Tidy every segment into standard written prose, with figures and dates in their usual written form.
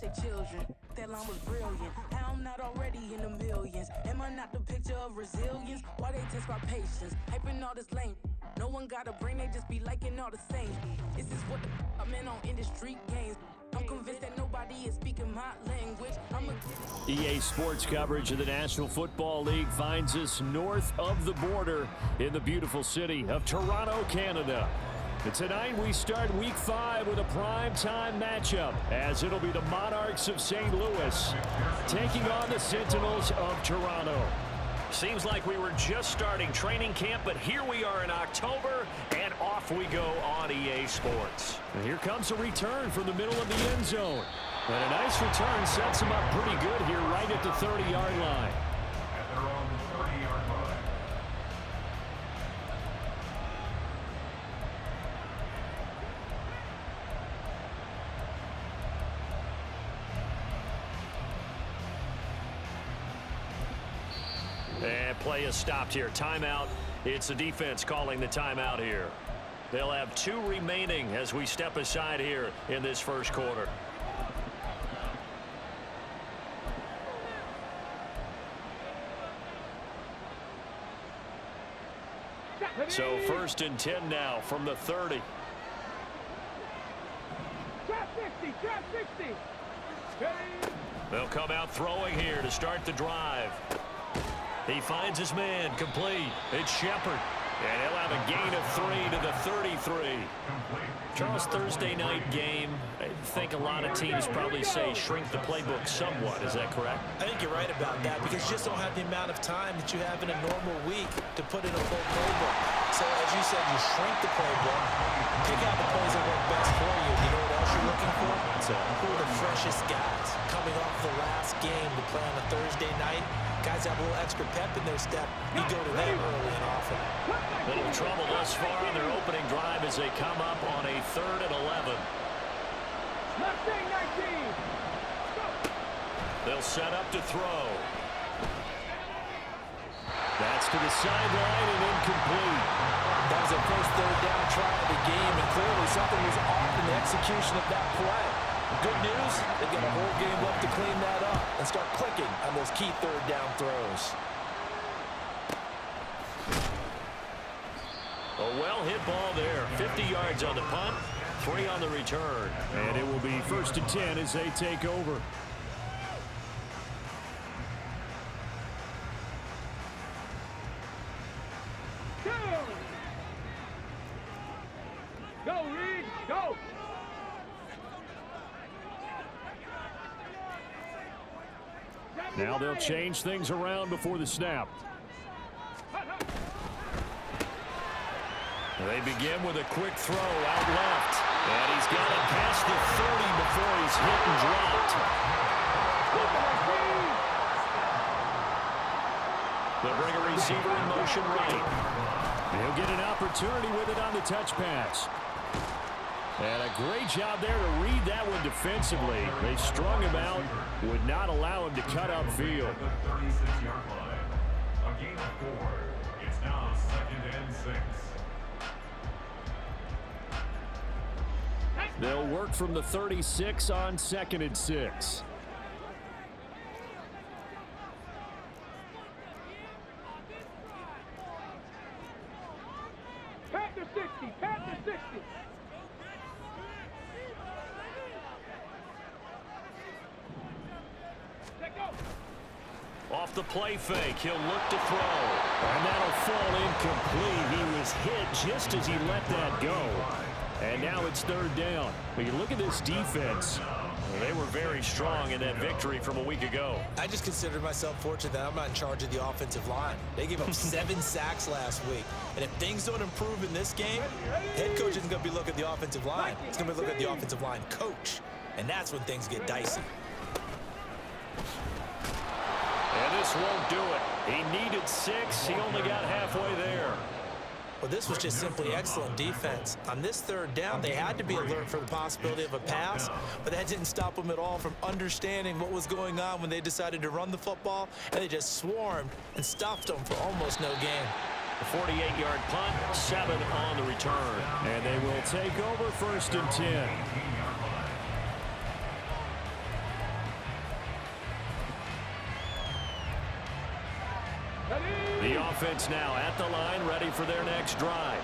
they children. That line was brilliant. How I'm not already in the millions. Am I not the picture of resilience? Why they test our patience? Hyping all this lame. No one got a brain, they just be liking all the same. This is what the I'm in on industry games. I'm convinced that nobody is speaking my language. EA Sports coverage of the National Football League finds us north of the border in the beautiful city of Toronto, Canada. And tonight we start Week 5 with a primetime matchup, as it'll be the Monarchs of St. Louis taking on the Sentinels of Toronto. Seems like we were just starting training camp, but here we are in October, and off we go on EA Sports. And here comes a return from the middle of the end zone. And a nice return sets him up pretty good here right at the 30-yard line. At their own 30-yard line. And play is stopped here. Timeout. It's the defense calling the timeout here. They'll have 2 remaining as we step aside here in this first quarter. So 1st and 10 now from the 30. They'll come out throwing here to start the drive. He finds his man, complete. It's Shepard. And he'll have a gain of 3 to the 33. Charles, Thursday night game, I think a lot of teams probably say shrink the playbook somewhat. Is that correct? I think you're right about that, because you just don't have the amount of time that you have in a normal week to put in a full playbook. So as you said, you shrink the playbook, pick out the plays that work best for you. You know what else you're looking for? Who are the freshest guys coming off the last game to play on a Thursday night? Guys have a little extra pep in their step. You go to them early and often. Little trouble thus far on their opening drive as they come up on a 3rd and 11. They'll set up to throw. That's to the sideline and incomplete. That was their first 3rd down try of the game, and clearly something was off in the execution of that play. Good news, they've got a whole game left to clean that up and start clicking on those key 3rd down throws. A well-hit ball there. 50 yards on the punt, 3 on the return. And it will be 1st and 10 as they take over. Go, Reed, go! Now they'll change things around before the snap. They begin with a quick throw out left. And he's got it past the 30 before he's hit and dropped. They'll bring a receiver in motion right. He'll get an opportunity with it on the touch pass. And a great job there to read that one defensively. They strung him out, would not allow him to cut upfield. At the 36-yard line. A gain of 4. It's now 2nd and 6. They'll work from the 36 on 2nd and 6. Pat to 60, pat to 60. Off the play fake, he'll look to throw. And that'll fall incomplete. He was hit just as he let that go. And now it's 3rd down. But you look at this defense. Well, they were very strong in that victory from a week ago. I just consider myself fortunate that I'm not in charge of the offensive line. They gave up 7 sacks last week. And if things don't improve in this game, head coach isn't going to be looking at the offensive line. It's going to be looking at the offensive line coach. And that's when things get dicey. And this won't do it. He needed 6. He only got halfway there. Well, this was just simply excellent defense. On this 3rd down, they had to be alert for the possibility of a pass, but that didn't stop them at all from understanding what was going on when they decided to run the football, and they just swarmed and stuffed them for almost no gain. A 48-yard punt, 7 on the return. And they will take over 1st and 10. offense now at the line, ready for their next drive.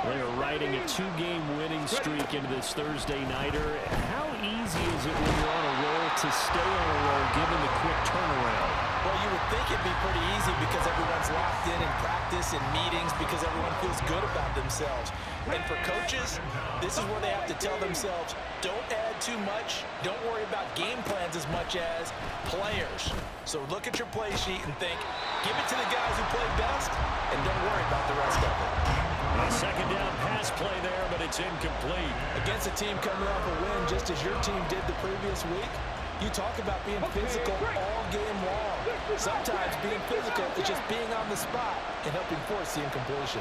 They are riding a 2-game winning streak into this Thursday nighter. How easy is it when you're on a roll to stay on a roll given the quick turnaround? Well, you would think it'd be pretty easy because everyone's locked in practice and meetings because everyone feels good about themselves. And for coaches, this is where they have to tell themselves, don't add too much, don't worry about game plans as much as players. So look at your play sheet and think, give it to the guys who play best, and don't worry about the rest of it. A second down pass play there, but it's incomplete. Against a team coming off a win just as your team did the previous week, you talk about being physical all game long. Sometimes being physical is just being on the spot and helping force the incompletion.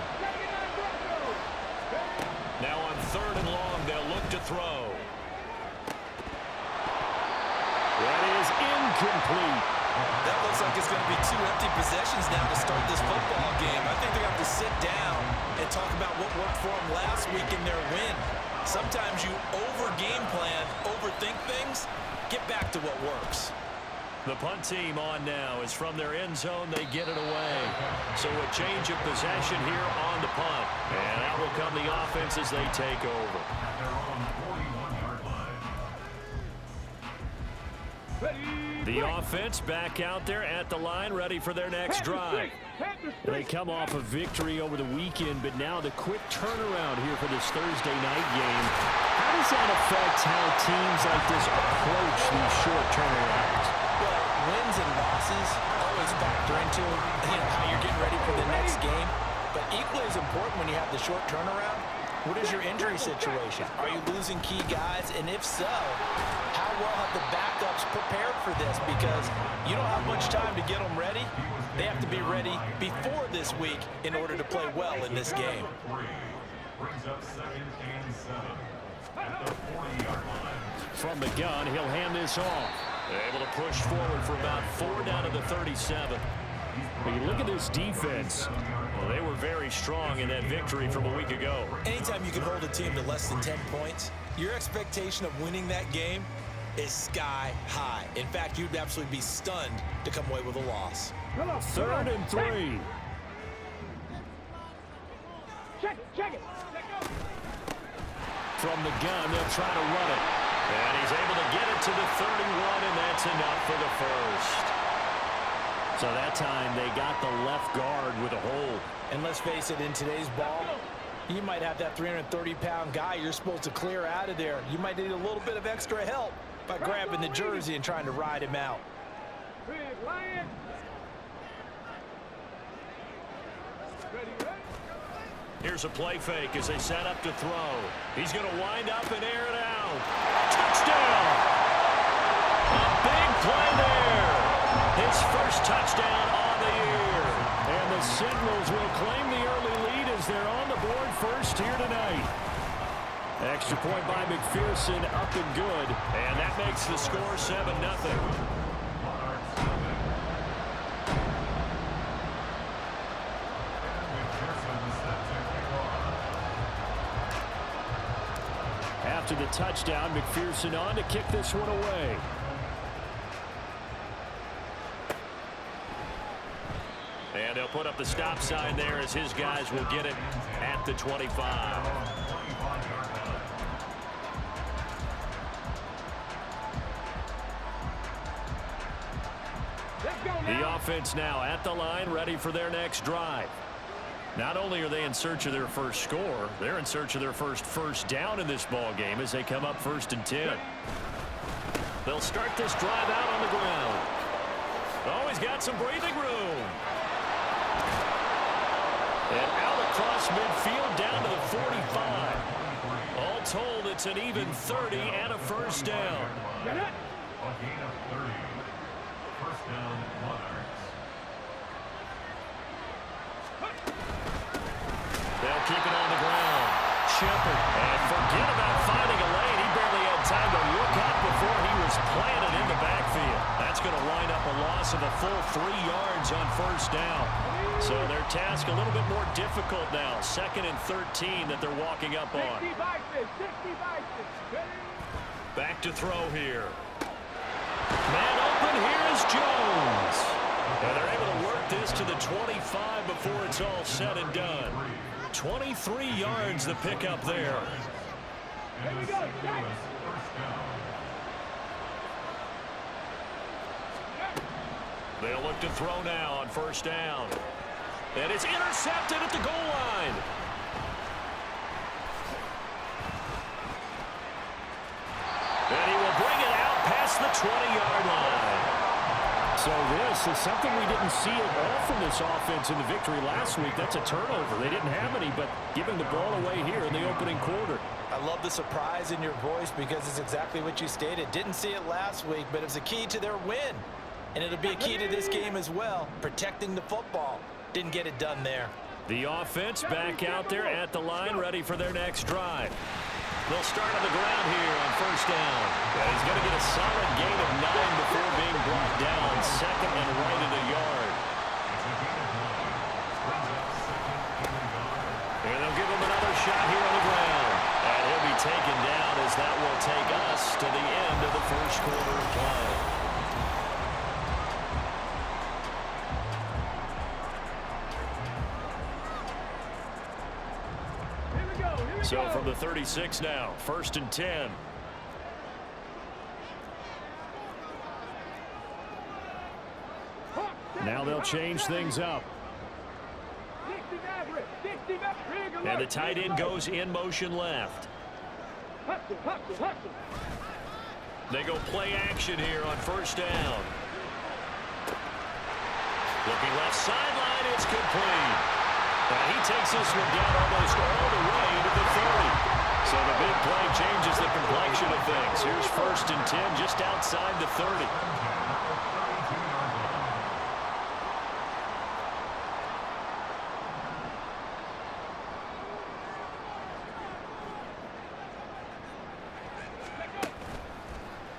Now on 3rd and long, they'll look to throw. That is incomplete. That looks like it's going to be 2 empty possessions now to start this football game. I think they're going to have to sit down and talk about what worked for them last week in their win. Sometimes you over-game plan, overthink things. Get back to what works. The punt team on now is from their end zone. They get it away. So a change of possession here on the punt. And out will come the offense as they take over. The offense back out there at the line, ready for their next drive. They come off a victory over the weekend, but now the quick turnaround here for this Thursday night game. How does that affect how teams like this approach these short turnarounds? Well, wins and losses always factor into how you're getting ready for the next game. But equally as important when you have the short turnaround, what is your injury situation? Are you losing key guys? And if so, how well have the backups prepared for this? Because you don't have much time to get them ready. They have to be ready before this week in order to play well in this game. Brings up 2nd and 7 at the 40-yard line. From the gun, he'll hand this off. Able to push forward for about 4 down to the 37. When you look at this defense, Well, they were very strong in that victory from a week ago. Anytime you can hold a team to less than 10 points, your expectation of winning that game is sky high. In fact, you'd absolutely be stunned to come away with a loss. 3rd and 3. Check it. From the gun, they'll try to run it. And he's able to get it to the 31, and that's enough for the first. So that time they got the left guard with a hold. And let's face it, in today's ball, you might have that 330-pound guy you're supposed to clear out of there. You might need a little bit of extra help by grabbing the jersey and trying to ride him out. Here's a play fake as they set up to throw. He's going to wind up and air it out. Touchdown! A big play there. His first touchdown on the year. And the Sentinels will claim the early lead as they're on the board first here tonight. Extra point by McPherson, up and good. And that makes the score 7-0. After the touchdown, McPherson on to kick this one away. And they'll put up the stop sign there as his guys will get it at the 25. The offense now at the line, ready for their next drive. Not only are they in search of their first score, they're in search of their first down in this ball game as they come up 1st and 10. They'll start this drive out on the ground. Oh, he's got some breathing room. And out across midfield down to the 45. All told, it's an even 30 and a first down. A gain of 30. First down, Monarchs. They'll keep it on the ground. Shepard. And forget about finding a lane. He barely had time to look up before he was planted in the backfield. That's going to wind up a loss of a full 3 yards on first down. So their task a little bit more difficult now. 2nd and 13 that they're walking up on. Back to throw here. Man open, here is Jones. And they're able to work this to the 25 before it's all said and done. 23 yards the pickup there. Here we go. They'll look to throw now on first down. And it's intercepted at the goal line. And he will bring it out past the 20-yard line. So this is something we didn't see at all from this offense in the victory last week. That's a turnover. They didn't have any, but giving the ball away here in the opening quarter. I love the surprise in your voice because it's exactly what you stated. Didn't see it last week, but it was a key to their win. And it'll be a key to this game as well, protecting the football. Didn't get it done there. The offense back out there at the line, ready for their next drive. They'll start on the ground here on first down. And he's going to get a solid gain of 9 before being brought down. Second and right at a yard. And they'll give him another shot here on the ground. And he'll be taken down as that will take us to the end of the first quarter of play. So from the 36 now, first and 10. Now they'll change things up. And the tight end goes in motion left. They go play action here on first down. Looking left sideline, it's complete. And he takes this one down almost all the way to the 30. So the big play changes the complexion of things. Here's first and 10 just outside the 30.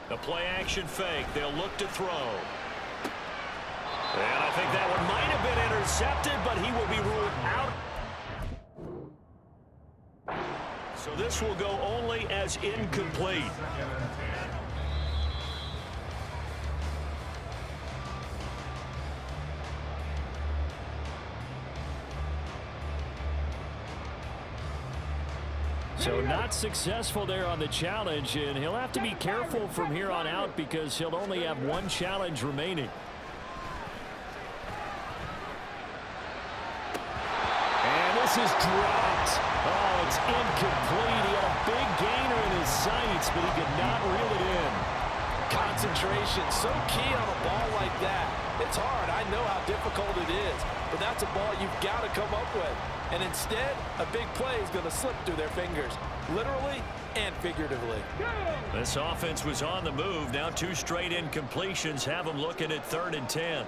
The play action fake. They'll look to throw. And I think that one might have been intercepted, but he will be ruled out. So this will go only as incomplete. So not successful there on the challenge, and he'll have to be careful from here on out because he'll only have one challenge remaining. This is dropped. Oh, it's incomplete. He had a big gainer in his sights, but he could not reel it in. Concentration, so key on a ball like that. It's hard. I know how difficult it is, but that's a ball you've got to come up with. And instead, a big play is going to slip through their fingers, literally and figuratively. This offense was on the move. Now 2 straight incompletions have them looking at 3rd and 10.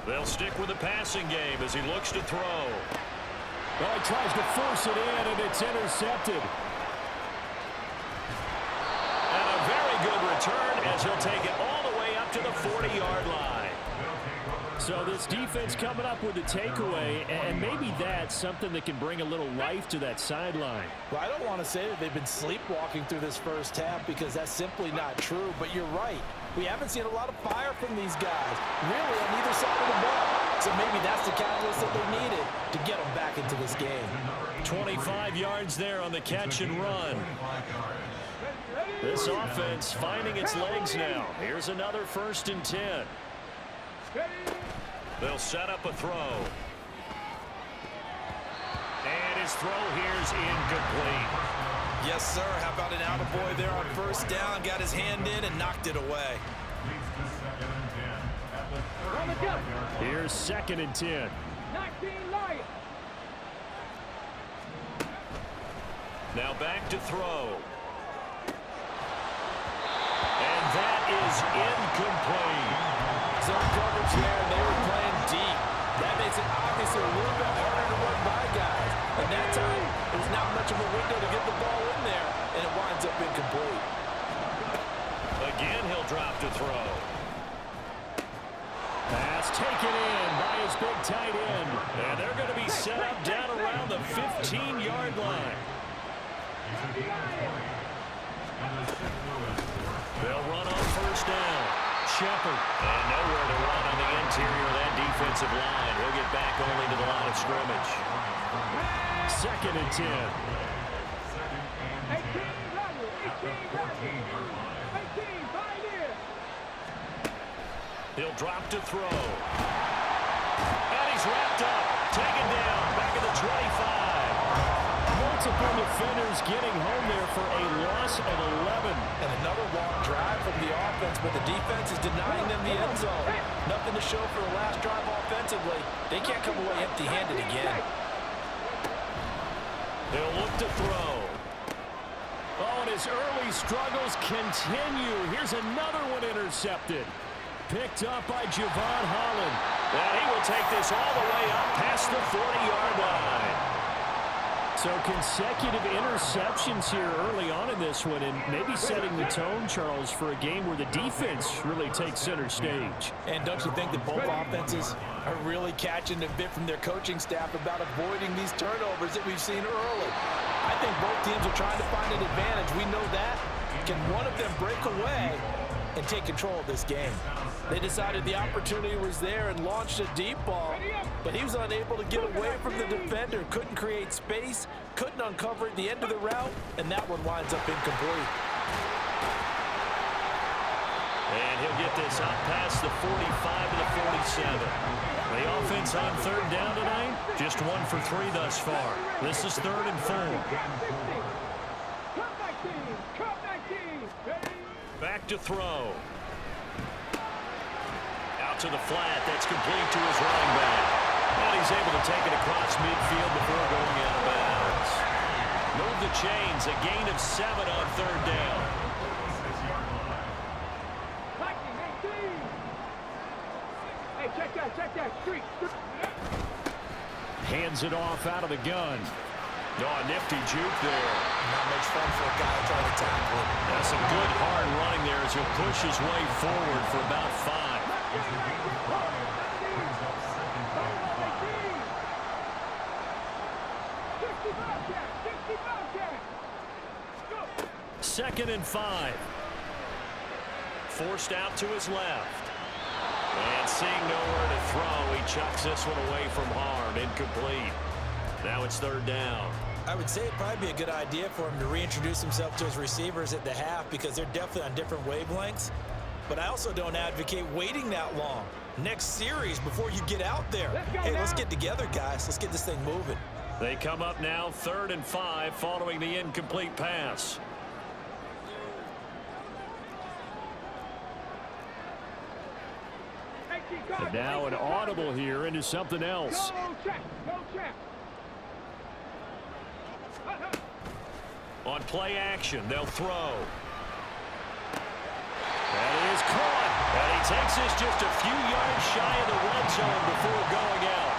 They'll stick with the passing game as he looks to throw. Well, he tries to force it in, and it's intercepted. And a very good return as he'll take it all the way up to the 40-yard line. So this defense coming up with a takeaway, and maybe that's something that can bring a little life to that sideline. Well, I don't want to say that they've been sleepwalking through this first half because that's simply not true, but you're right. We haven't seen a lot of fire from these guys, really, on either side of the ball. So maybe that's the catalyst that they needed to get them back into this game. 25 yards there on the catch and run. This offense finding its legs now. Here's another 1st and 10. They'll set up a throw. And his throw here's incomplete. Yes, sir. How about an attaboy there on first down? Got his hand in and knocked it away. Here's 2nd and 10. 19 Lions. Now back to throw. And that is incomplete. Zone coverage there, and they were playing deep. That makes it obviously a little bit harder to run by guys. And that time, there's not much of a window to get the ball in there, and it winds up incomplete. Again, he'll drop to throw. That's taken in by his big tight end. And they're going to be set up down around the 15-yard line. They'll run on first down. Shepard. And nowhere to run on the interior of that defensive line. He'll get back only to the line of scrimmage. 2nd and 10. 18, Pioneer. He'll drop to throw. And he's wrapped up. Taken down. Back at the 25. Multiple defenders getting home there for a loss of 11. And another long drive from the offense, but the defense is denying them the end zone. Nothing to show for the last drive offensively. They can't come away empty-handed again. They'll look to throw. Oh, and his early struggles continue. Here's another one intercepted. Picked up by Javon Holland. And he will take this all the way up past the 40-yard line. So consecutive interceptions here early on in this one, and maybe setting the tone, Charles, for a game where the defense really takes center stage. And don't you think that both offenses are really catching a bit from their coaching staff about avoiding these turnovers that we've seen early? I think both teams are trying to find an advantage. We know that. Can one of them break away and take control of this game? They decided the opportunity was there and launched a deep ball, but he was unable to get away from the defender, couldn't create space, couldn't uncover at the end of the route, and that one winds up incomplete. And he'll get this up past the 45 to the 47. The offense on 3rd down tonight, just 1 for 3 thus far. This is 3rd and 4. Back to throw. Out to the flat. That's complete to his running back. And he's able to take it across midfield before going out of bounds. Move the chains. A gain of 7 on 3rd down. Hey, check that street. Hands it off out of the gun. Oh, nifty juke there. Not much fun for a guy trying to tackle him. That's some good hard running there as he'll push his way forward for about 5. Second and 5. Forced out to his left. And seeing nowhere to throw, he chucks this one away from harm. Incomplete. Now it's 3rd down. I would say it'd probably be a good idea for him to reintroduce himself to his receivers at the half because they're definitely on different wavelengths. But I also don't advocate waiting that long. Next series before you get out there. Hey, let's get together, guys. Let's get this thing moving. They come up now 3rd and 5 following the incomplete pass. And now an audible here into something else. Go check. On play action, they'll throw. That is caught. And he takes this just a few yards shy of the red zone before going out.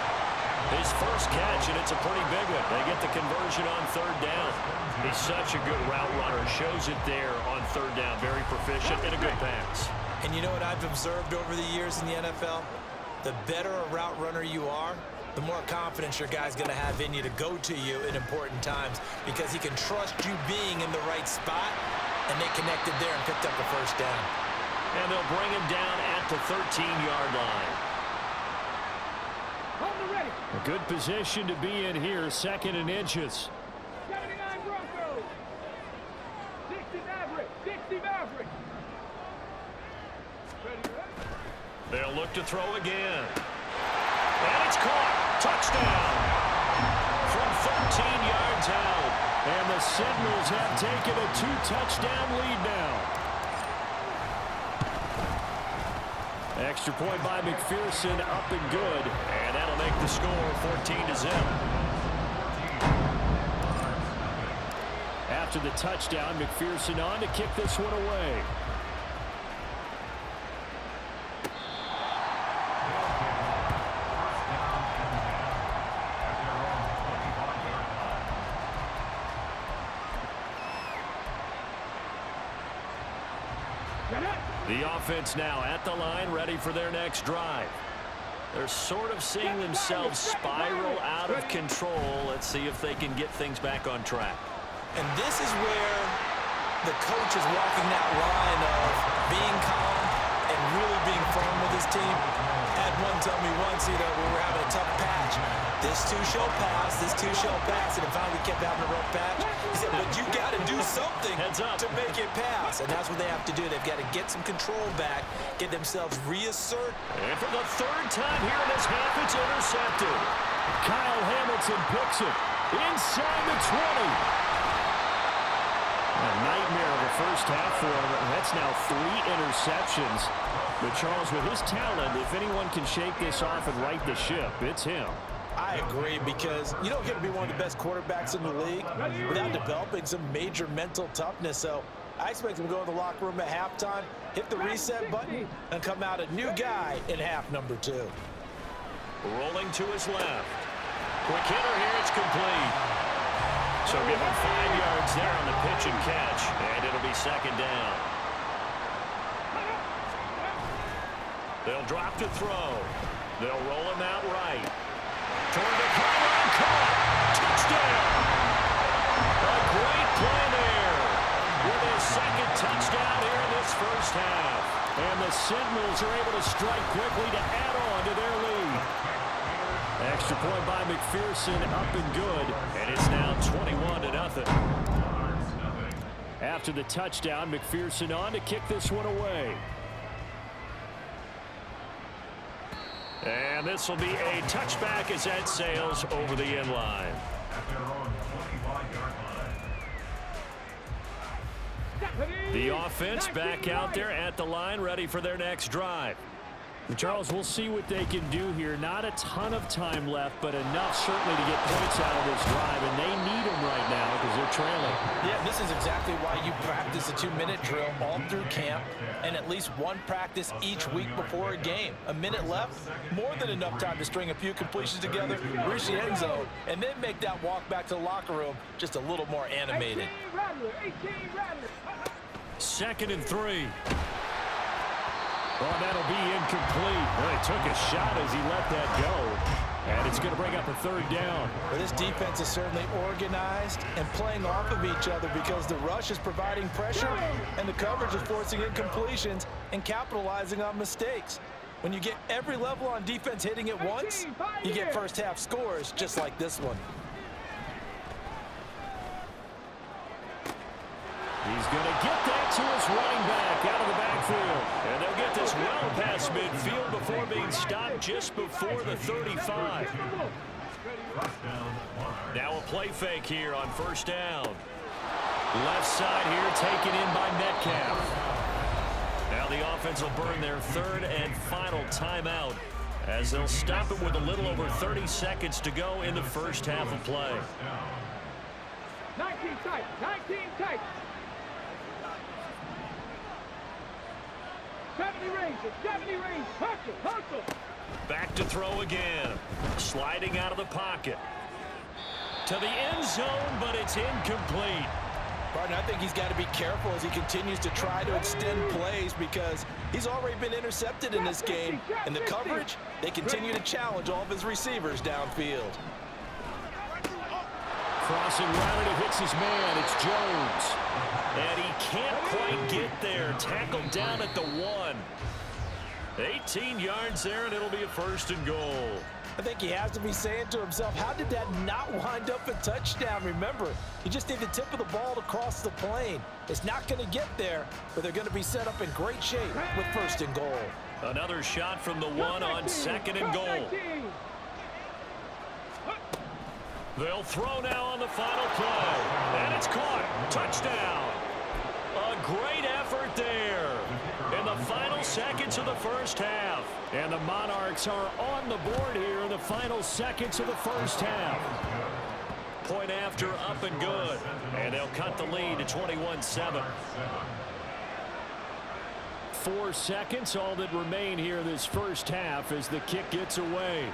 His first catch, and it's a pretty big one. They get the conversion on 3rd down. He's such a good route runner. Shows it there on 3rd down. Very proficient and a good pass. And you know what I've observed over the years in the NFL? The better a route runner you are, the more confidence your guy's going to have in you to go to you in important times because he can trust you being in the right spot, and they connected there and picked up the first down. And they'll bring him down at the 13-yard line. A good position to be in here, 2nd and inches. 79 Broncos. 60 Maverick. They'll look to throw again. And it's caught. Touchdown. From 13 yards out. And the Sentinels have taken a 2-touchdown lead now. Extra point by McPherson, up and good. And that'll make the score 14-0. After the touchdown, McPherson on to kick this one away. The offense now at the line, ready for their next drive. They're sort of seeing themselves spiral out of control. Let's see if they can get things back on track. And this is where the coach is walking that line of being calm and really being firm with his team. Had one tell me once, we were having a tough patch. This too shall pass, this too shall pass. And finally we kept having a rough patch. He said, but you got to do something to make it pass. And that's what they have to do. They've got to get some control back, get themselves reassert. And for the third time here in this half, it's intercepted. Kyle Hamilton picks it inside the 20. A nightmare of a first half for him. That's now 3 interceptions. But Charles, with his talent, if anyone can shake this off and right the ship, it's him. I agree, because you don't get to be one of the best quarterbacks in the league without developing some major mental toughness. So I expect him to go in the locker room at halftime, hit the reset button, and come out a new guy in half number 2. Rolling to his left. Quick hitter here, it's complete. So give him 5 yards there on the pitch and catch, and it'll be second down. They'll drop to throw. They'll roll him out right. Toward the pylon, caught. Touchdown. A great play there with his second touchdown here in this first half. And the Sentinels are able to strike quickly to add on to their lead. Extra point by McPherson, up and good. And it's now 21-0. After the touchdown, McPherson on to kick this one away. And this will be a touchback as that sails over the end line. The offense back out there at the line, ready for their next drive. Charles, we'll see what they can do here. Not a ton of time left, but enough certainly to get points out of this drive, and they need them right now because they're trailing. Yeah, this is exactly why you practice a 2-minute drill all through camp and at least one practice each week before a game. A minute left, more than enough time to string a few completions together, reach the end zone, and then make that walk back to the locker room just a little more animated. 18 Rattler. 2nd and 3. Oh, that'll be incomplete. Well, he took a shot as he let that go. And it's going to bring up a 3rd down. Well, this defense is certainly organized and playing off of each other because the rush is providing pressure and the coverage is forcing incompletions and capitalizing on mistakes. When you get every level on defense hitting at once, you get first half scores just like this one. He's going to get that to his running back out of the backfield. And they'll get this well past midfield before being stopped just before the 35. Now a play fake here on 1st down. Left side here taken in by Metcalf. Now the offense will burn their 3rd and final timeout as they'll stop it with a little over 30 seconds to go in the first half of play. 19 tight, 19 tight. 70 range, hustle. Back to throw again. Sliding out of the pocket. To the end zone, but it's incomplete. Barton, I think he's got to be careful as he continues to try to extend plays because he's already been intercepted in this game. And the coverage, they continue to challenge all of his receivers downfield. Crossing route, and he hits his man. It's Jones. And he can't quite get there. Tackled down at the 1. 18 yards there, and it'll be a 1st and goal. I think he has to be saying to himself, how did that not wind up a touchdown? Remember, you just need the tip of the ball to cross the plane. It's not going to get there, but they're going to be set up in great shape with 1st and goal. Another shot from the 1 on 2nd and goal. They'll throw now on the final play. And it's caught. Touchdown. A great effort there in the final seconds of the first half. And the Monarchs are on the board here in the final seconds of the first half. Point after, up and good. And they'll cut the lead to 21-7. 4 seconds, all that remain here this first half as the kick gets away.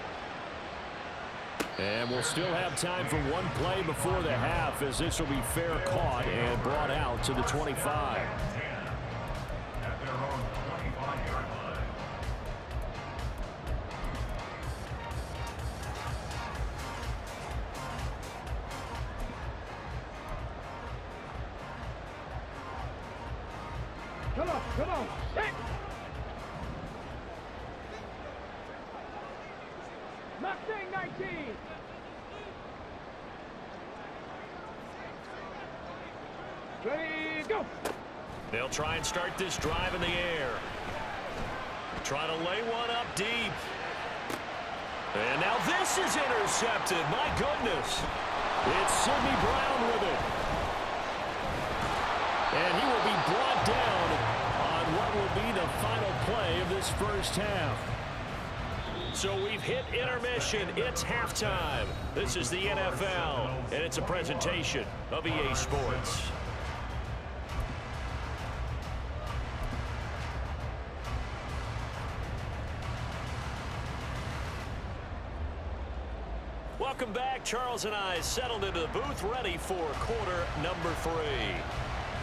And we'll still have time for one play before the half as this will be fair caught and brought out to the 25. Come on, come on. Hey. Mustang 19. Ready, go. They'll try and start this drive in the air. Try to lay one up deep. And now this is intercepted. My goodness. It's Sidney Brown with it. And he will be brought down on what will be the final play of this first half. So we've hit intermission. It's halftime. This is the NFL, and it's a presentation of EA Sports. Welcome back. Charles and I settled into the booth, ready for quarter number 3.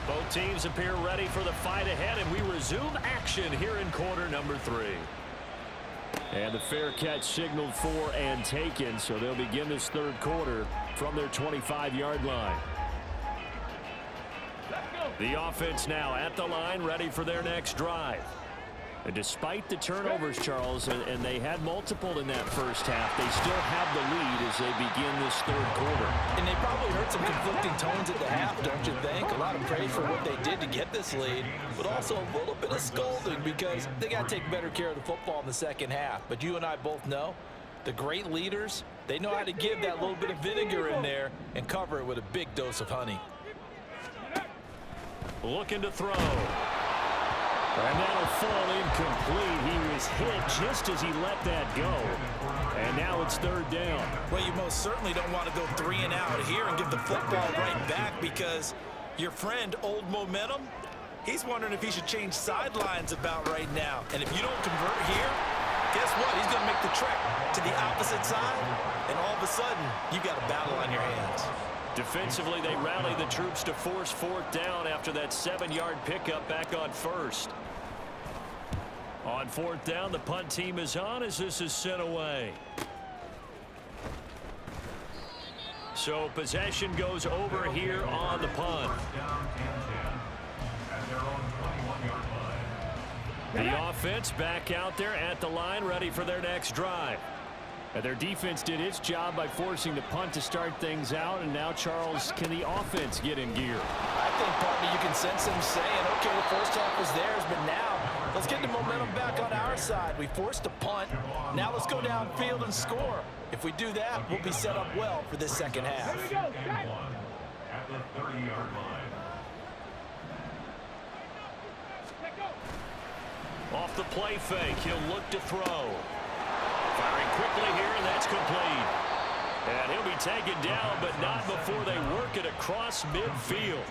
Both teams appear ready for the fight ahead, and we resume action here in quarter number 3. And the fair catch signaled for and taken, so they'll begin this third quarter from their 25-yard line. The offense now at the line, ready for their next drive. And despite the turnovers, Charles, and they had multiple in that first half, they still have the lead as they begin this third quarter. And they probably heard some conflicting tones at the half, don't you think? A lot of praise for what they did to get this lead, but also a little bit of scolding because they got to take better care of the football in the second half. But you and I both know the great leaders, they know how to give that little bit of vinegar in there and cover it with a big dose of honey. Looking to throw. And that'll fall incomplete. He was hit just as he let that go. And now it's third down. Well, you most certainly don't want to go 3 and out here and give the football right back because your friend, Old Momentum, he's wondering if he should change sidelines about right now. And if you don't convert here, guess what? He's going to make the trek to the opposite side, and all of a sudden, you've got a battle on your hands. Defensively, they rally the troops to force fourth down after that 7-yard pickup back on first. On fourth down, the punt team is on as this is sent away. So possession goes over here on the punt. The offense back out there at the line, ready for their next drive. And their defense did its job by forcing the punt to start things out. And now, Charles, can the offense get in gear? I think, partner, you can sense them saying, okay, the first half was theirs, but now let's get the momentum back on our side. We forced a punt. Now let's go downfield and score. If we do that, we'll be set up well for this second half. Here we go, set. At the 30-yard line. Off the play fake, he'll look to throw. Firing quickly here, and that's complete. And he'll be taken down, but not before they work it across midfield.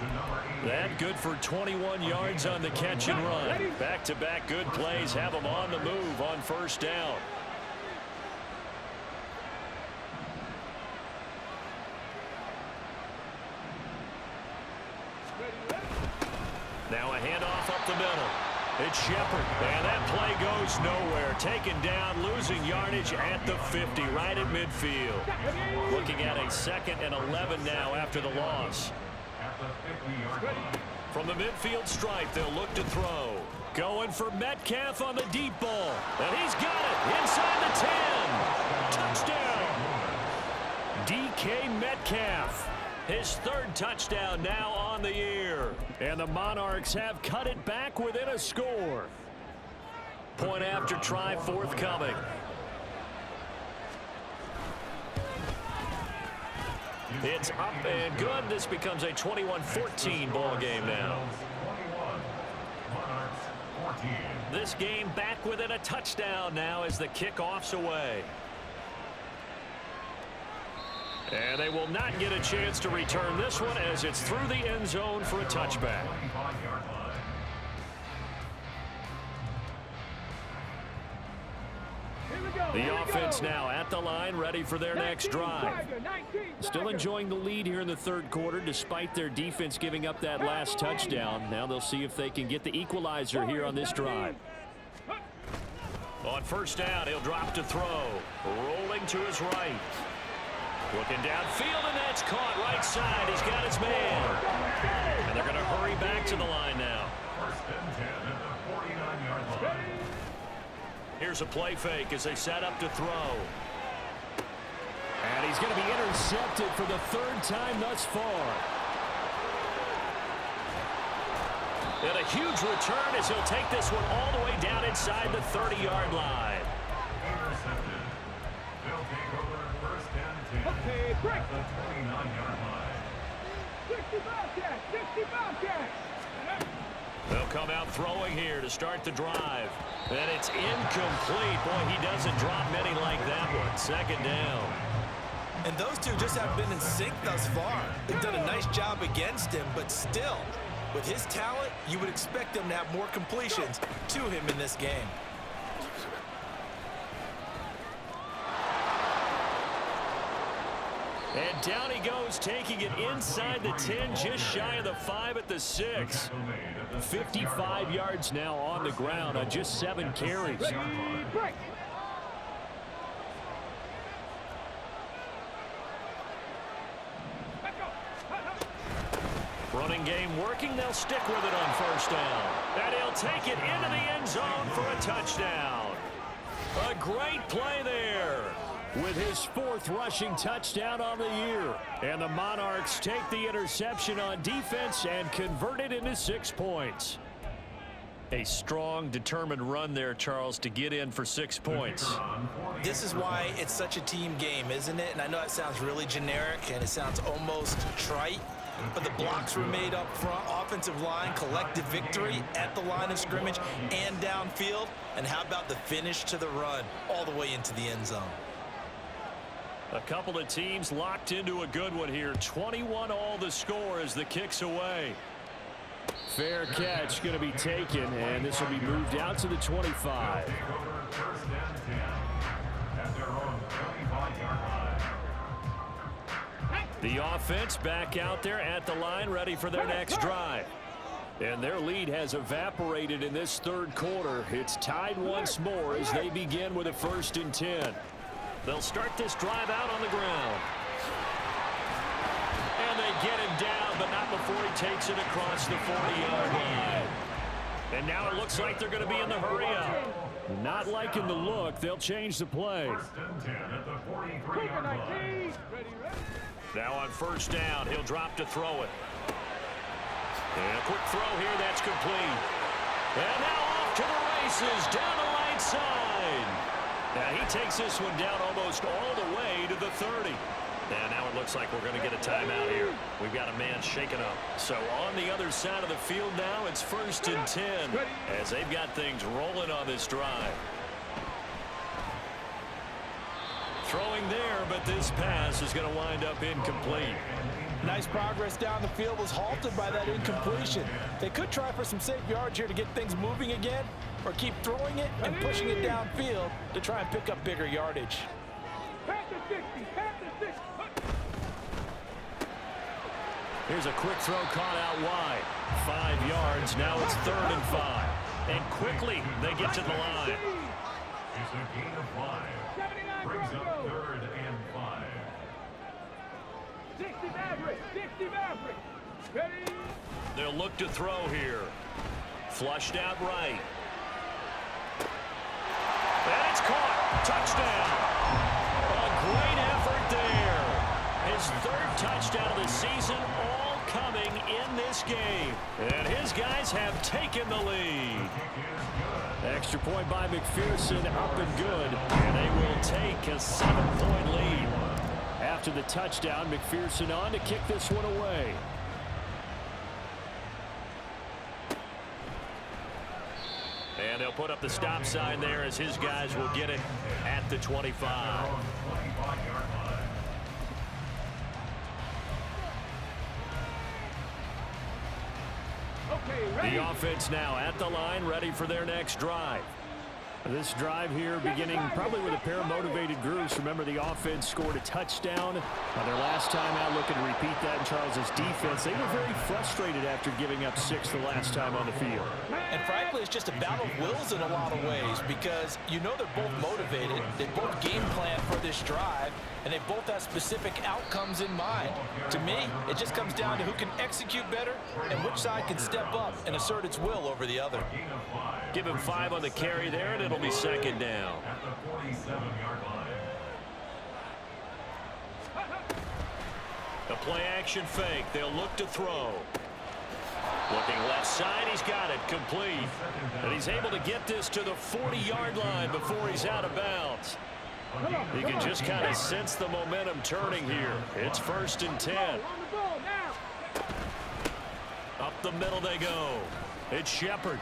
That good for 21 yards on the catch and run. Back-to-back good plays have them on the move on first down. Now a handoff up the middle. It's Shepard, and that play goes nowhere. Taken down, losing yardage at the 50, right at midfield. Looking at a 2nd and 11 now after the loss. From the midfield stripe, they'll look to throw. Going for Metcalf on the deep ball. And he's got it inside the 10. Touchdown. DK Metcalf. His 3rd touchdown now on the year. And the Monarchs have cut it back within a score. Point after try forthcoming. It's up and good. This becomes a 21-14 ball game now. This game back within a touchdown now as the kickoff's away. And they will not get a chance to return this one as it's through the end zone for a touchback. The offense now at the line, ready for their next drive. Still enjoying the lead here in the third quarter despite their defense giving up that last touchdown. Now they'll see if they can get the equalizer here on this drive. On first down, he'll drop to throw. Rolling to his right. Looking downfield, and that's caught right side. He's got his man. And they're going to hurry back to the line now. First and 10 at the 49-yard line. Here's a play fake as they set up to throw. And he's going to be intercepted for the third time thus far. And a huge return as he'll take this one all the way down inside the 30-yard line. Intercepted. They'll take over first and 10 Okay, break. at the 29-yard line. 65 catch, 65 catch. They'll come out throwing here to start the drive. And it's incomplete. Boy, he doesn't drop many like that one. Second down. And those two just have been in sync thus far. They've done a nice job against him, but still, with his talent, you would expect him to have more completions to him in this game. And down he goes, taking it inside the 10, just shy of the 5 at the 6. 55 yards now on the ground on just 7 carries. Ready, break. Running game working, they'll stick with it on first down. And he'll take it into the end zone for a touchdown. A great play there. With his 4th rushing touchdown on the year. And the Monarchs take the interception on defense and convert it into 6 points. A strong, determined run there, Charles, to get in for 6 points. This is why it's such a team game, isn't it? And I know it sounds really generic and it sounds almost trite, but the blocks were made up front, offensive line, collective victory at the line of scrimmage and downfield. And how about the finish to the run all the way into the end zone? A couple of teams locked into a good one here. 21 all the score as the kick's away. Fair catch going to be taken, and this will be moved out to the 25. First and 10 at their own 25-yard line. The offense back out there at the line, ready for their next drive. And their lead has evaporated in this 3rd quarter. It's tied once more as they begin with a 1st and 10. They'll start this drive out on the ground. And they get him down, but not before he takes it across the 40-yard line. And now it looks like they're going to be in the hurry up. Not liking the look. They'll change the play. First and 10 at the 43-yard line. Ready, ready. Now on first down, he'll drop to throw it. And a quick throw here, that's complete. And now off to the races, down the right side. Now he takes this one down almost all the way to the 30. And now it looks like we're going to get a timeout here. We've got a man shaken up. So on the other side of the field now, it's 1st and 10 as they've got things rolling on this drive. Throwing there, but this pass is going to wind up incomplete. Nice progress down the field was halted by that incompletion. They could try for some safe yards here to get things moving again, or keep throwing it and pushing it downfield to try and pick up bigger yardage. Pass the 60, pass the 60. Here's a quick throw caught out wide. 5 yards, now it's 3rd and 5. And quickly they get to the line. It's a gain of 5. 79 Brings up Broncos. 3rd and 5. 60 Maverick, 60 Maverick. Ready. They'll look to throw here. Flushed out right. And it's caught. Touchdown. A great effort there. His 3rd touchdown of the season, all coming in this game. And his guys have taken the lead. Extra point by McPherson, up and good. And they will take a 7-point lead. After the touchdown, McPherson on to kick this one away. And they'll put up the stop sign there as his guys will get it at the 25. Okay, ready. The offense now at the line, ready for their next drive. This drive here beginning probably with a pair of motivated groups. Remember, the offense scored a touchdown their last time out. Looking to repeat that in Charles's defense. They were very frustrated after giving up 6 the last time on the field. And frankly, it's just a battle of wills in a lot of ways because you know they're both motivated. They both game plan for this drive. and they both have specific outcomes in mind. To me, it just comes down to who can execute better and which side can step up and assert its will over the other. Give him 5 on the carry there, and it'll be second down. At the 47-yard line. A play-action fake. They'll look to throw. Looking left side, he's got it complete. And he's able to get this to the 40-yard line before he's out of bounds. You can just kind of sense the momentum turning here. It's 1st and 10. Up the middle they go. It's Shepard.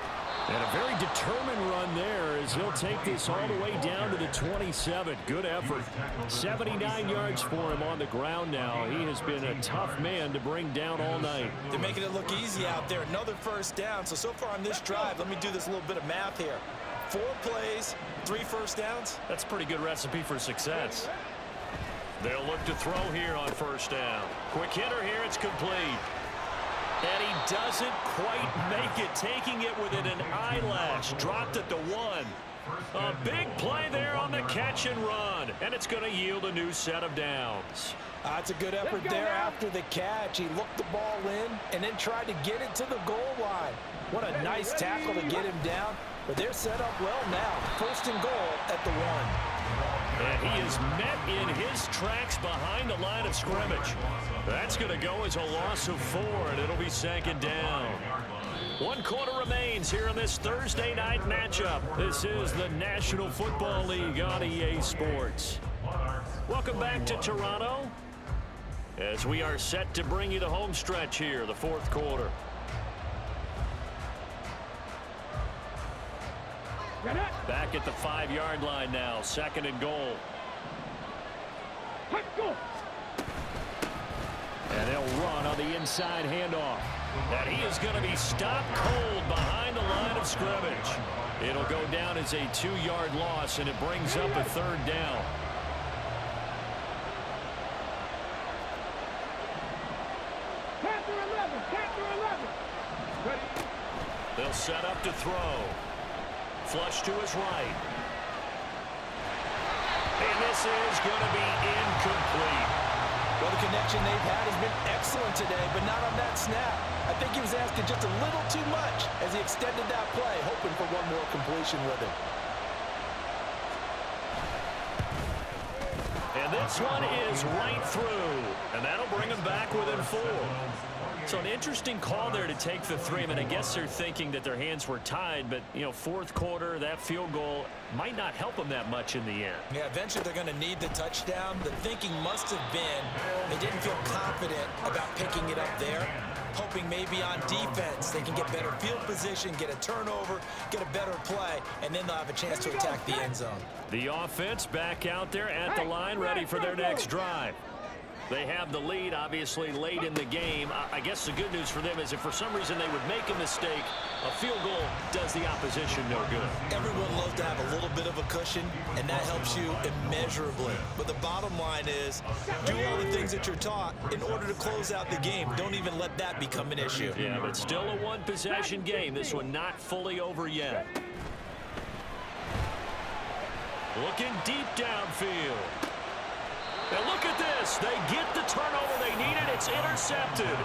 And a very determined run there as he'll take this all the way down to the 27. Good effort. 79 yards for him on the ground now. He has been a tough man to bring down all night. They're making it look easy out there. Another first down. So far on this drive, let me do this little bit of math here. 4 plays, 3 first downs. That's a pretty good recipe for success. They'll look to throw here on 1st down. Quick hitter here. It's complete. And he doesn't quite make it, taking it within an eyelash. Dropped at the 1. A big play there on the catch and run. And it's going to yield a new set of downs. That's a good effort there after the catch. He looked the ball in and then tried to get it to the goal line. What a nice tackle to get him down. But they're set up well now. 1st and goal at the 1. And he is met in his tracks behind the line of scrimmage. That's going to go as a loss of 4, and it'll be 2nd down. 1 quarter remains here in this Thursday night matchup. This is the National Football League on EA Sports. Welcome back to Toronto as we are set to bring you the home stretch here, the 4th quarter. Back at the 5-yard line now, 2nd and goal. And they'll run on the inside handoff. And he is going to be stopped cold behind the line of scrimmage. It'll go down as a 2-yard loss, and it brings up a 3rd down. They'll set up to throw. Flush to his right. And this is going to be incomplete. Well, the connection they've had has been excellent today, but not on that snap. I think he was asking just a little too much as he extended that play, hoping for one more completion with it. And this one is right through, and that'll bring him back within 4. So an interesting call there to take the 3. I mean, I guess they're thinking that their hands were tied, but, you know, 4th quarter, that field goal might not help them that much in the end. Yeah, eventually they're going to need the touchdown. The thinking must have been they didn't feel confident about picking it up there, hoping maybe on defense they can get better field position, get a turnover, get a better play, and then they'll have a chance to attack the end zone. The offense back out there at the line, ready for their next drive. They have the lead, obviously, late in the game. I guess the good news for them is if for some reason they would make a mistake, a field goal does the opposition no good. Everyone loves to have a little bit of a cushion, and that helps you immeasurably. But the bottom line is do all the things that you're taught in order to close out the game. Don't even let that become an issue. Yeah, but still a one-possession game. This one not fully over yet. Looking deep downfield. And look at this. They get the turnover they needed. It's intercepted.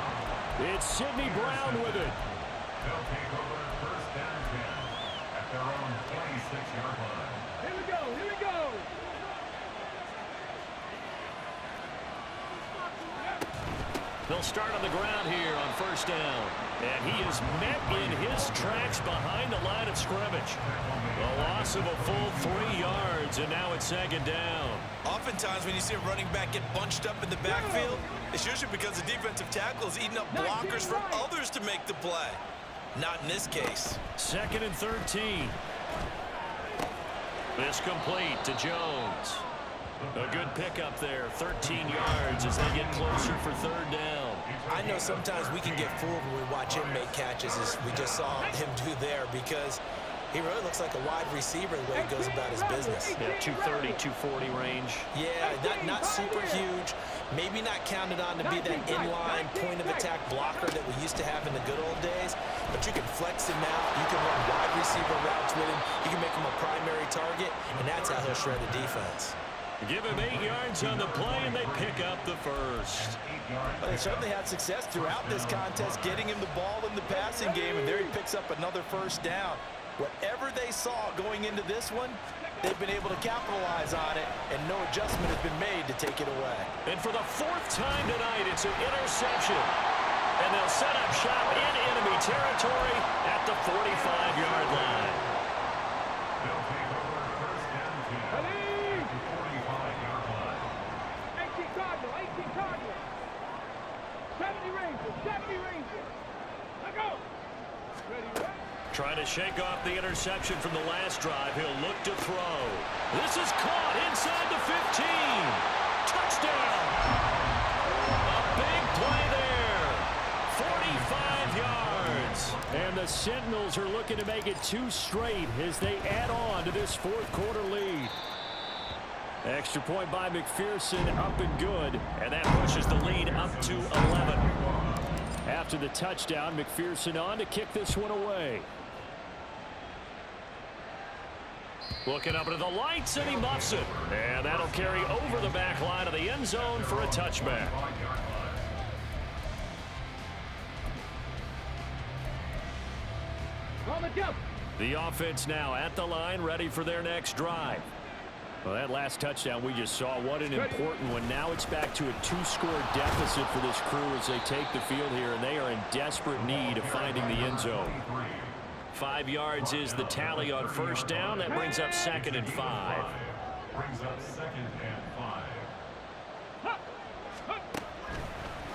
It's Sidney Brown with it. They'll take over 1st and 10 at their own 26-yard line. Here we go, here we go. They'll start on the ground here on 1st down. And he is met in his tracks behind the line of scrimmage. A loss of a full 3 yards, and now it's 2nd down. Oftentimes when you see a running back get bunched up in the backfield, it's usually because the defensive tackle is eating up blockers from others to make the play. Not in this case. 2nd and 13. This complete to Jones. A good pickup there, 13 yards as they get closer for 3rd down. I know sometimes we can get fooled when we watch him make catches, as we just saw him do there, because he really looks like a wide receiver the way he goes about his business. Yeah, 230, 240 range. Yeah, not super huge. Maybe not counted on to be that inline point-of-attack blocker that we used to have in the good old days, but you can flex him out. You can run wide receiver routes with him. You can make him a primary target, and that's how he'll shred the defense. Give him 8 yards on the play, and they pick up the first. Well, they certainly had success throughout this contest getting him the ball in the passing game, and there he picks up another first down. Whatever they saw going into this one, they've been able to capitalize on it, and no adjustment has been made to take it away. And for the 4th time tonight, it's an interception. And they'll set up shop in enemy territory at the 45-yard line. They'll take over first down to the 45-yard line. 18 Cardinal, 18 Cardinal. 70 Rangers, 70 Rangers. Let go. Ready, ready. Trying to shake off the interception from the last drive. He'll look to throw. This is caught inside the 15. Touchdown. A big play there. 45 yards. And the Sentinels are looking to make it 2 straight as they add on to this 4th quarter lead. Extra point by McPherson, up and good. And that pushes the lead up to 11. After the touchdown, McPherson on to kick this one away. Looking up into the lights, and he muffs it. And that'll carry over the back line of the end zone for a touchback. On the jump. The offense now at the line, ready for their next drive. Well, that last touchdown we just saw, what an important one. Now it's back to a 2-score deficit for this crew as they take the field here, and they are in desperate need of finding the end zone. 5 yards is the tally on first down. That brings up 2nd and 5. Brings up 2nd and 5.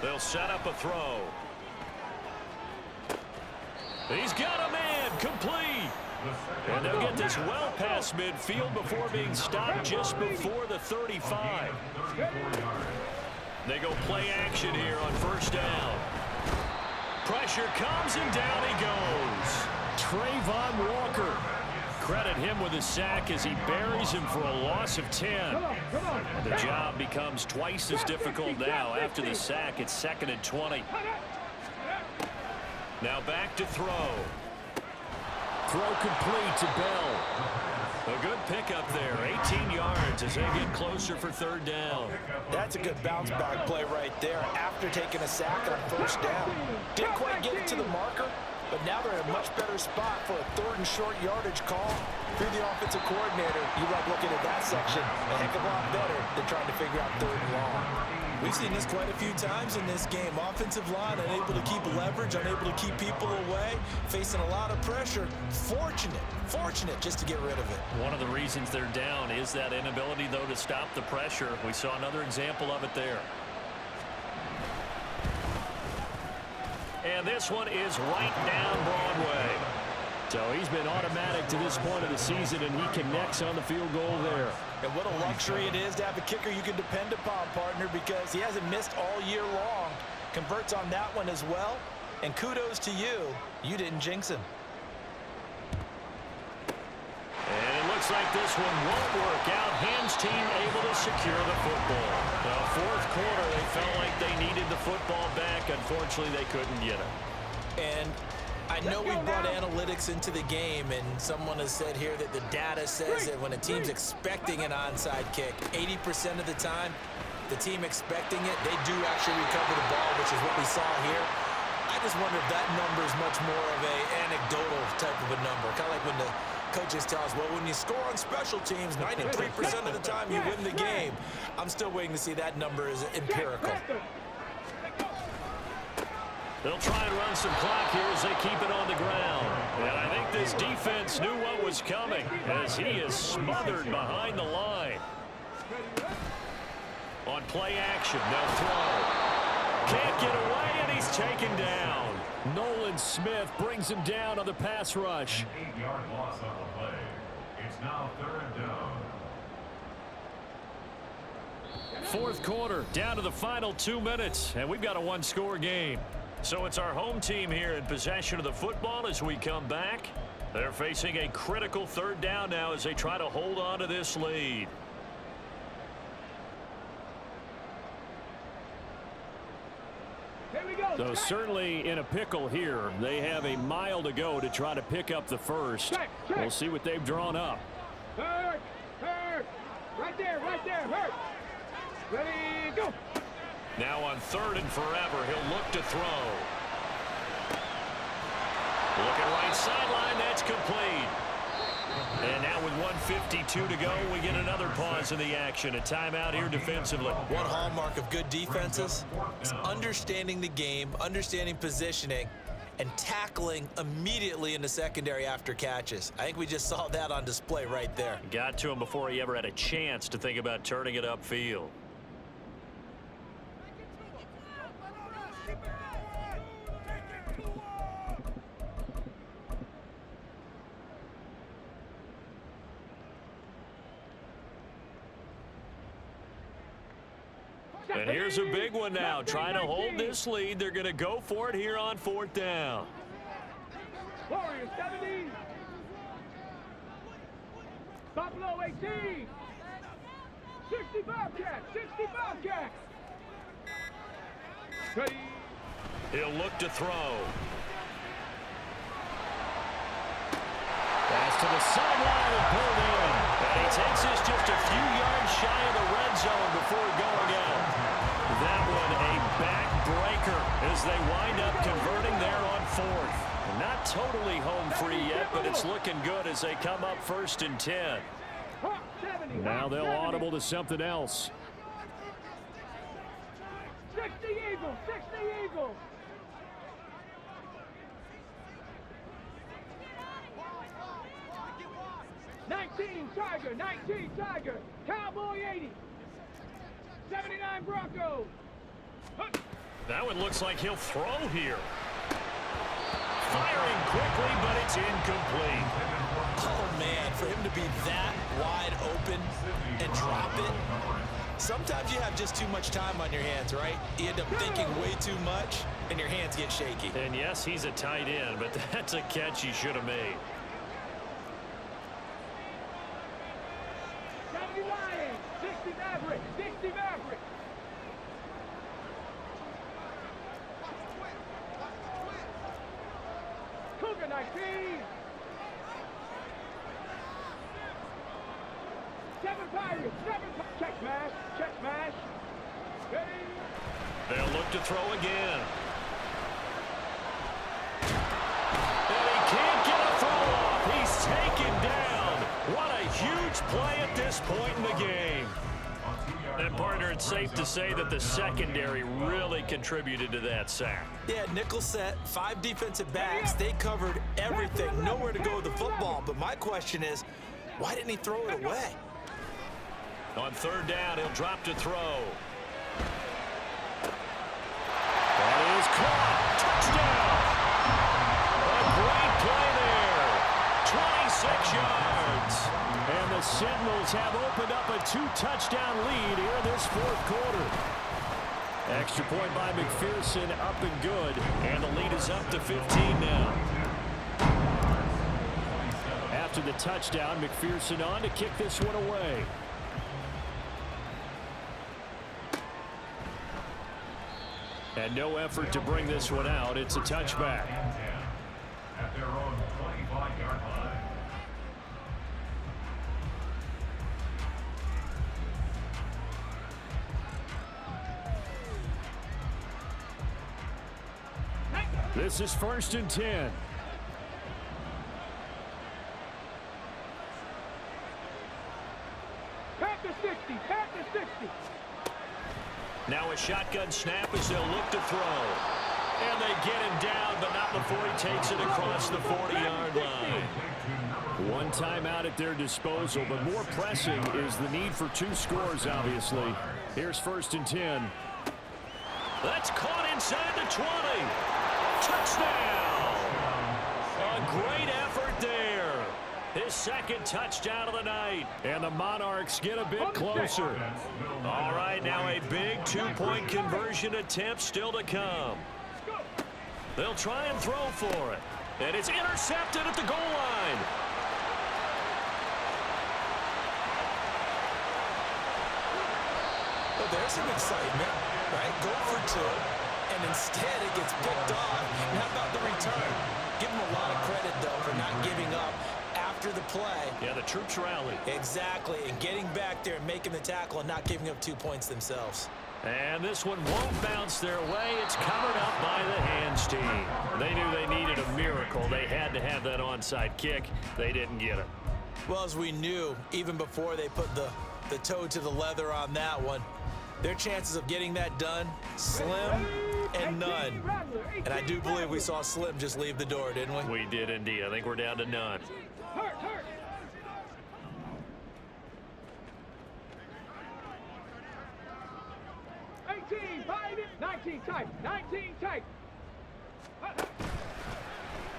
They'll set up a throw. He's got a man, complete. And they'll get this well past midfield before being stopped just before the 35. They go play action here on first down. Pressure comes, and down he goes. Trayvon Walker. Credit him with a sack as he buries him for a loss of 10. The job becomes twice as difficult now. After the sack, it's 2nd and 20. Now back to throw. Throw complete to Bell. A good pickup there. 18 yards as they get closer for 3rd down. That's a good bounce-back play right there after taking a sack on first down. Didn't quite get it to the marker, but now they're in a much better spot for a 3rd and short yardage call. If you're the offensive coordinator, you like looking at that section a heck of a lot better than trying to figure out 3rd and long. We've seen this quite a few times in this game. Offensive line unable to keep leverage, unable to keep people away, facing a lot of pressure. Fortunate just to get rid of it. One of the reasons they're down is that inability, though, to stop the pressure. We saw another example of it there. And this one is right down Broadway. So he's been automatic to this point of the season, and he connects on the field goal there. And what a luxury it is to have a kicker you can depend upon, partner, because he hasn't missed all year long. Converts on that one as well. And kudos to you. You didn't jinx him. And it looks like this one won't work out. Ham's team able to secure the football. The 4th quarter, they felt like they needed the football back. Unfortunately, they couldn't get it. And I know we brought analytics into the game, and someone has said here that the data says that when a team's expecting an onside kick, 80% of the time, the team expecting it, they do actually recover the ball, which is what we saw here. I just wonder if that number is much more of an anecdotal type of a number. Kind of like when the coaches tell us, well, when you score on special teams, 93% of the time you win the game. I'm still waiting to see that number is empirical. They'll try and run some clock here as they keep it on the ground. And I think this defense knew what was coming as he is smothered behind the line. On play action, they'll throw. Can't get away, and he's taken down. Nolan Smith brings him down on the pass rush. An 8-yard loss on the play. It's now 3rd down. 4th quarter, down to the final 2 minutes, and we've got a 1-score game. So it's our home team here in possession of the football as we come back. They're facing a critical 3rd down now as they try to hold on to this lead. So certainly in a pickle here. They have a mile to go to try to pick up the first. We'll see what they've drawn up. Third. Right there, hurt. Ready, go. Now on 3rd and forever, he'll look to throw. Looking right sideline, that's complete. And now with 1:52 to go, we get another pause in the action. A timeout here defensively. One hallmark of good defenses is understanding the game, understanding positioning, and tackling immediately in the secondary after catches. I think we just saw that on display right there. Got to him before he ever had a chance to think about turning it upfield. And here's a big one now. Trying to hold this lead. They're going to go for it here on 4th down. Warriors 70. Buffalo 18. 65 cats. 65 cats. Ready. He'll look to throw. Pass to the sideline and pulled in. And he takes this just a few yards shy of the red zone before going out. That one a backbreaker as they wind up converting there on 4th. Not totally home free yet, but it's looking good as they come up 1st and 10. Now they'll audible to something else. 60 Eagles, 60 Eagles. Tiger, 19 Tiger, Cowboy 80, 79 Broncos. That one looks like he'll throw here. Firing quickly, but it's incomplete. Oh, man, for him to be that wide open and drop it. Sometimes you have just too much time on your hands, right? You end up thinking way too much, and your hands get shaky. And yes, he's a tight end, but that's a catch he should have made. 70 Lions, 60 Mavericks, 60 Mavericks. Cougar 19. 7 Pirates, 7 check smash. Ready? They'll look to throw again. And he can't get a throw off. He's taken down. What a huge play at this point in the game. And, partner, it's safe to say that the secondary really contributed to that sack. Yeah, nickel set, 5 defensive backs. They covered everything. Nowhere to go with the football. But my question is, why didn't he throw it away? On 3rd down, he'll drop to throw. That is caught. Touchdown. A great play there. 26 yards. And the Sentinels have opened up a 2-touchdown lead here in this 4th quarter. Extra point by McPherson, up and good. And the lead is up to 15 now. After the touchdown, McPherson on to kick this one away. And no effort to bring this one out. It's a touchback. At their own 25-yard line. This is 1st and 10. Panther 60, Panther 60. Now a shotgun snap as they'll look to throw. And they get him down, but not before he takes it across the 40-yard line. One timeout at their disposal, but more pressing is the need for 2 scores, obviously. Here's 1st and 10. That's caught inside the 20. Touchdown! A great effort there. His 2nd touchdown of the night. And the Monarchs get a bit closer. All right, now a big 2-point conversion attempt still to come. They'll try and throw for it. And it's intercepted at the goal line. Well, there's some excitement, right? Go for 2, and instead it gets picked off. And how about the return? Give him a lot of credit, though, for not giving up after after the play. Yeah, the troops rallied. Exactly, and getting back there and making the tackle and not giving up 2 points themselves. And this one won't bounce their way. It's covered up by the hands team. They knew they needed a miracle. They had to have that onside kick. They didn't get it. Well, as we knew, even before they put the toe to the leather on that one, their chances of getting that done, slim and none. And I do believe we saw Slim just leave the door, didn't we? We did indeed. I think we're down to none. Hurt. 18, find it. 19 tight. 19 tight.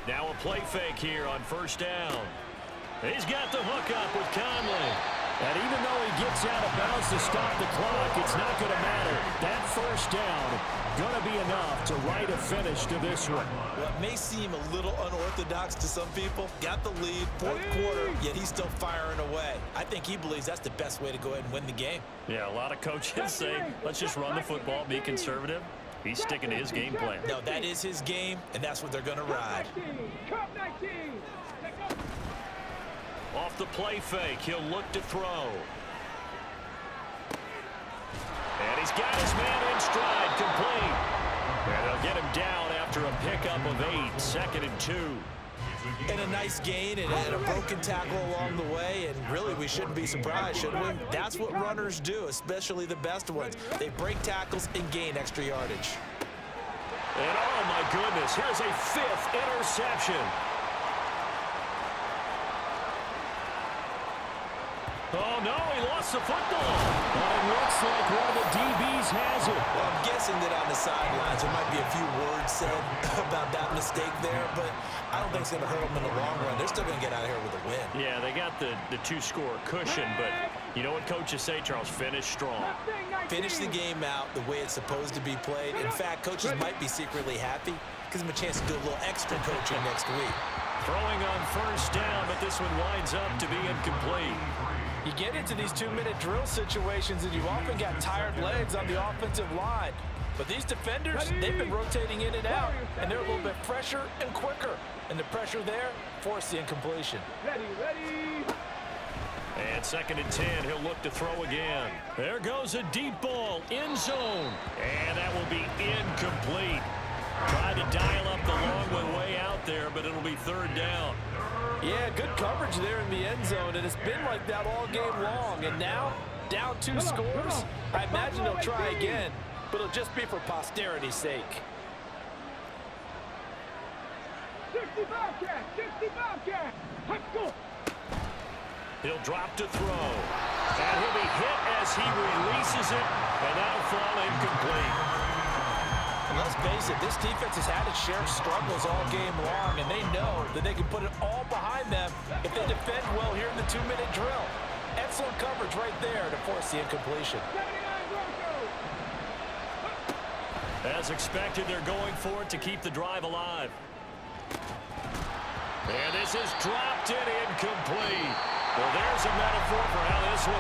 Now a play fake here on first down. He's got the hook up with Conley. And even though he gets out of bounds to stop the clock, it's not going to matter. That first down going to be enough to write a finish to this one. Well, it may seem a little unorthodox to some people. Got the lead, fourth quarter, yet he's still firing away. I think he believes that's the best way to go ahead and win the game. Yeah, a lot of coaches say, let's just run the football, be conservative. He's sticking to his game plan. No, that is his game, and that's what they're going to ride. Cup 19. Off the play fake, he'll look to throw. And he's got his man in stride, complete. And they'll get him down after a pickup of 8, 2nd and 2. And a nice gain and a broken tackle along the way, and really we shouldn't be surprised, should we? That's what runners do, especially the best ones. They break tackles and gain extra yardage. And oh my goodness, here's a 5th interception. Oh no, he lost the football. Well, it looks like one of the DBs has it. Well, I'm guessing that on the sidelines there might be a few words said about that mistake there, but I don't think it's going to hurt them in the long run. They're still going to get out of here with a win. Yeah, they got the 2-score cushion, but you know what coaches say, Charles? Finish strong. Finish the game out the way it's supposed to be played. In fact, coaches might be secretly happy. Gives them a chance to do a little extra coaching next week. Throwing on first down, but this one winds up to be incomplete. You get into these 2-minute drill situations and you often got tired legs on the offensive line. But these defenders, they've been rotating in and out, and they're a little bit fresher and quicker. And the pressure there forced the incompletion. Ready. And 2nd and 10, he'll look to throw again. There goes a deep ball, end zone. And that will be incomplete. Tried to dial up the long one way out there, but it'll be 3rd down. Yeah, good coverage there in the end zone, and it's been like that all game long. And now, down 2 scores, I imagine they'll try again, but it'll just be for posterity's sake. 60 Bobcat. 60 Bobcat. Let's go. He'll drop to throw. And he'll be hit as he releases it, and that'll fall incomplete. And let's face it, this defense has had its share of struggles all game long, and they know that they can put it all behind them if they defend well here in the 2-minute drill. Excellent coverage right there to force the incompletion. 79 Broncos. As expected, they're going for it to keep the drive alive. And this is dropped in incomplete. Well, there's a metaphor for how this one